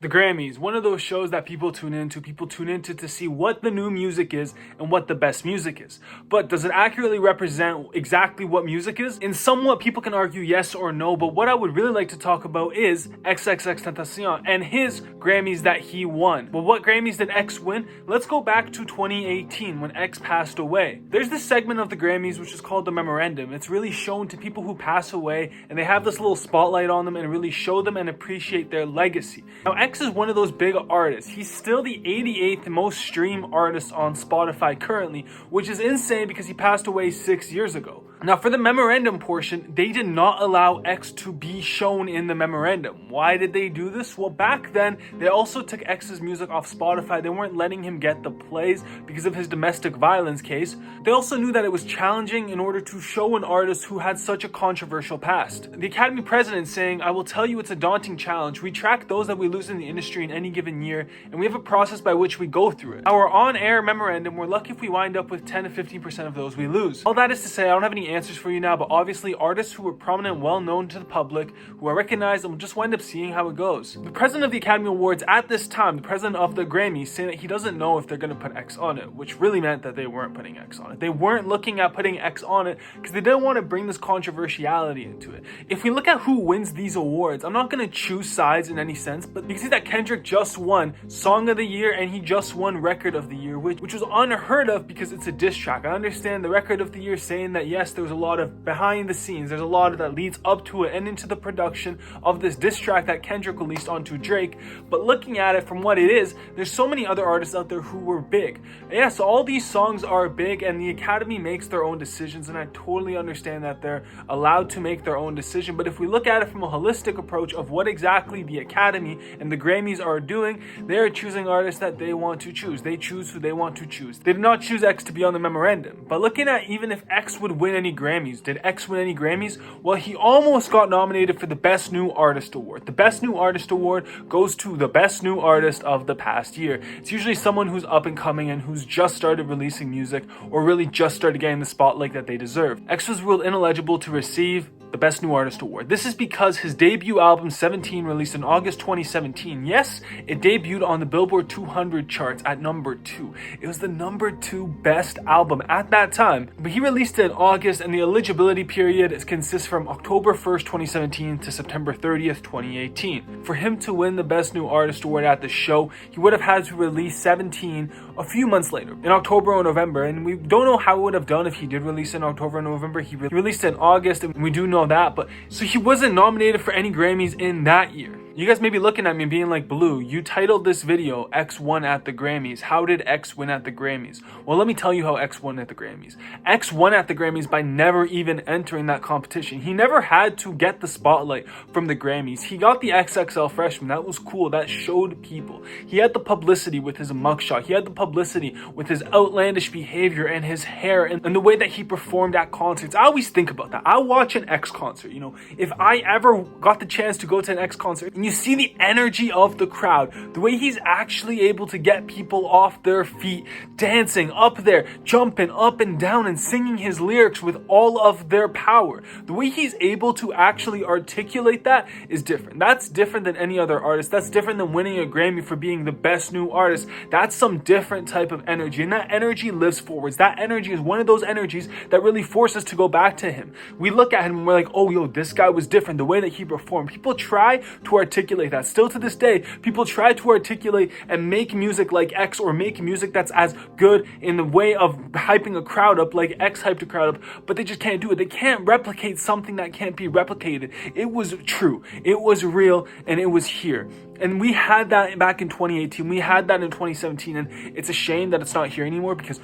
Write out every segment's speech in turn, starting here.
The Grammys, one of those shows that people tune into to see what the new music is and what the best music is. But does it accurately represent exactly what music is? In somewhat, people can argue yes or no, but what I would really like to talk about is XXXTentacion and his Grammys that he won. But what Grammys did X win? Let's go back to 2018 when X passed away. There's this segment of the Grammys which is called the memorandum. It's really shown to people who pass away, and they have this little spotlight on them and really show them and appreciate their legacy. Now, X is one of those big artists. He's still the 88th most streamed artist on Spotify currently, which is insane because he passed away 6 years ago. Now, for the memorandum portion, they did not allow X to be shown in the memorandum. Why did they do this? Well, back then, they also took X's music off Spotify. They weren't letting him get the plays because of his domestic violence case. They also knew that it was challenging in order to show an artist who had such a controversial past. The Academy president saying, "I will tell you it's a daunting challenge. We track those that we lose in the industry in any given year, and we have a process by which we go through it. Our on-air memorandum, we're lucky if we wind up with 10 to 15% of those we lose." All that is to say, I don't have any answers for you now, but obviously artists who were prominent and well known to the public, who are recognized, and will just wind up seeing how it goes. The president of the Academy Awards at this time, the president of the Grammys, saying that he doesn't know if they're going to put X on it, which really meant that they weren't putting X on it. They weren't looking at putting X on it because they didn't want to bring this controversiality into it. If we look at who wins these awards, I'm not going to choose sides in any sense, but you can see that Kendrick just won Song of the Year and he just won Record of the Year, which was unheard of because it's a diss track. I understand the Record of the Year saying that yes, there was a lot of behind the scenes, there's a lot that leads up to it and into the production of this diss track that Kendrick released onto Drake, but looking at it from what it is, there's so many other artists out there who were big. Yeah, so all these songs are big and the Academy makes their own decisions, and I totally understand that they're allowed to make their own decision, but if we look at it from a holistic approach of what exactly the Academy and the Grammys are doing, they're choosing artists that they want to choose. They choose who they want to choose. They did not choose X to be on the memorandum. But looking at even if X would win any Grammys, did X win any Grammys? Well, he almost got nominated for the Best New Artist Award. The Best New Artist Award goes to the best new artist of the past year. It's usually someone who's up and coming and who's just started releasing music or really just started getting the spotlight that they deserve. X was ruled ineligible to receive the Best New Artist Award. This is because his debut album 17 released in August 2017. Yes, it debuted on the Billboard 200 charts at number 2. It was the number 2 best album at that time, but he released it in August, and the eligibility period consists from October 1st, 2017 to September 30th, 2018. For him to win the Best New Artist Award at the show, he would have had to release 17 a few months later, in October or November, and we don't know how it would have done if he did release it in October or November. He released it in August, and we do know that, but so he wasn't nominated for any Grammys in that year. You guys may be looking at me and being like, "Blue, you titled this video X won at the Grammys. How did X win at the Grammys?" Well, let me tell you how X won at the Grammys. X won at the Grammys by never even entering that competition. He never had to get the spotlight from the Grammys. He got the XXL freshman. That was cool. That showed people. He had the publicity with his mugshot. He had the publicity with his outlandish behavior and his hair and the way that he performed at concerts. I always think about that. I watch an X concert, if I ever got the chance to go to an X concert, and you see the energy of the crowd, the way he's actually able to get people off their feet, dancing up there, jumping up and down and singing his lyrics with all of their power. The way he's able to actually articulate that is different. That's different than any other artist. That's different than winning a Grammy for being the best new artist. That's some different type of energy, and that energy lives forwards. That energy is one of those energies that really force us to go back to him. We look at him and we're like, "Oh, yo, this guy was different. The way that he performed." People try to articulate that. Still to this day, people try to articulate and make music like X, or make music that's as good in the way of hyping a crowd up like X hyped a crowd up, but they just can't do it. They can't replicate something that can't be replicated. It was true. It was real, and it was here. And we had that back in 2018. We had that in 2017, and it's a shame that it's not here anymore because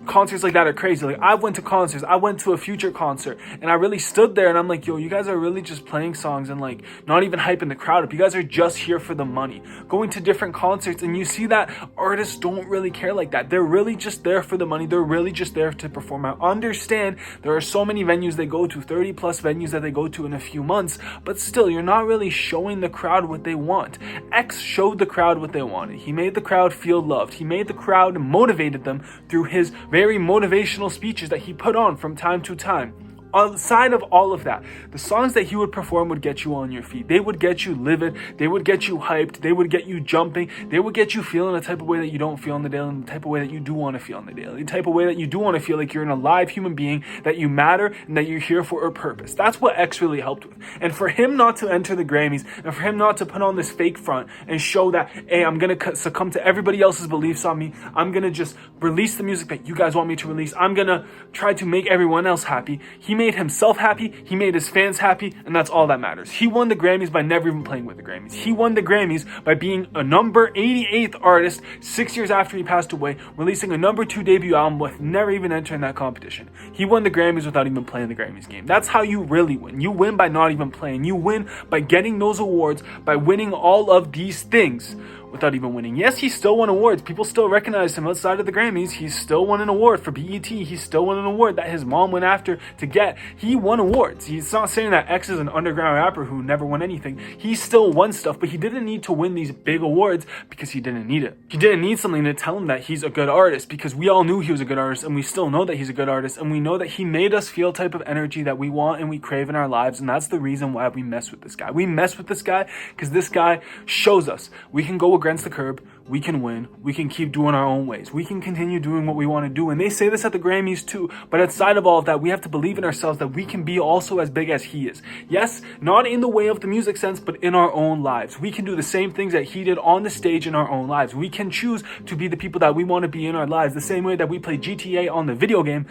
concerts like that are crazy. Like, I went to concerts. I went to a Future concert, and I really stood there and I'm like, yo, you guys are really just playing songs and like not even hyping the crowd up. You guys are just here for the money. Going to different concerts, and you see that artists don't really care like that. They're really just there for the money. They're really just there to perform. I understand there are so many venues they go to, 30 plus venues that they go to in a few months, but still, you're not really showing the crowd what they want. X showed the crowd what they wanted. He made the crowd feel loved. He made the crowd and motivated them through his very motivational speeches that he put on from time to time. outside of all of that, the songs that he would perform would get you on your feet. They would get you livid. They would get you hyped. They would get you jumping. They would get you feeling the type of way that you don't feel on the daily, and the type of way that you do want to feel on the daily, the type of way that you do want to feel like you're an alive human being, that you matter, and that you're here for a purpose. That's what X really helped with. And for him not to enter the Grammys, and for him not to put on this fake front and show that, hey, I'm going to succumb to everybody else's beliefs on me. I'm going to just release the music that you guys want me to release. I'm going to try to make everyone else happy. He made himself happy. He made his fans happy. And that's all that matters. He won the Grammys by never even playing with the Grammys. He won the Grammys by being a number 88th artist 6 years after he passed away, releasing a number 2 debut album with never even entering that competition. He won the Grammys without even playing the Grammys game. That's how you really win. You win by not even playing. You win by getting those awards, by winning all of these things without even winning. Yes, he still won awards. People still recognize him outside of the Grammys. He still won an award for BET. He still won an award that his mom went after to get. He won awards. He's not saying that X is an underground rapper who never won anything. He still won stuff, but he didn't need to win these big awards because he didn't need it. He didn't need something to tell him that he's a good artist, because we all knew he was a good artist, and we still know that he's a good artist, and we know that he made us feel type of energy that we want and we crave in our lives, and that's the reason why we mess with this guy. We mess with this guy because this guy shows us we can go against the curb. We can win. We can keep doing our own ways. We can continue doing what we want to do. And they say this at the Grammys too. But outside of all of that, we have to believe in ourselves that we can be also as big as he is. Yes, not in the way of the music sense, but in our own lives. We can do the same things that he did on the stage in our own lives. We can choose to be the people that we want to be in our lives. The same way that we play GTA on the video game,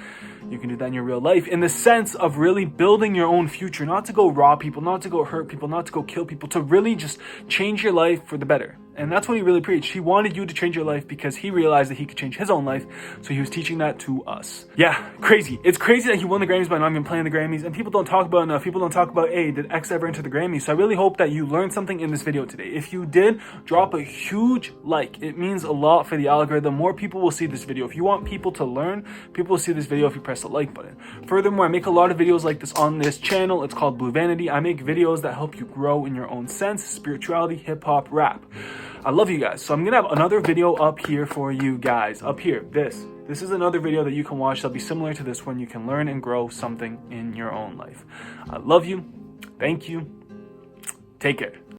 you can do that in your real life, in the sense of really building your own future, not to go rob people, not to go hurt people, not to go kill people, to really just change your life for the better. And that's what he really preached. He wanted you to change your life because he realized that he could change his own life. So he was teaching that to us. Yeah, crazy. It's crazy that he won the Grammys by not even playing the Grammys. And people don't talk about it enough. People don't talk about, hey, did X ever enter the Grammys? So I really hope that you learned something in this video today. If you did, drop a huge like. It means a lot for the algorithm. More people will see this video. If you want people to learn, people will see this video if you press the like button. Furthermore, I make a lot of videos like this on this channel. It's called Blue Vanity. I make videos that help you grow in your own sense, spirituality, hip-hop, rap. I love you guys. So I'm going to have another video up here for you guys. Up here, this is another video that you can watch that'll be similar to this one. You can learn and grow something in your own life. I love you. Thank you. Take care.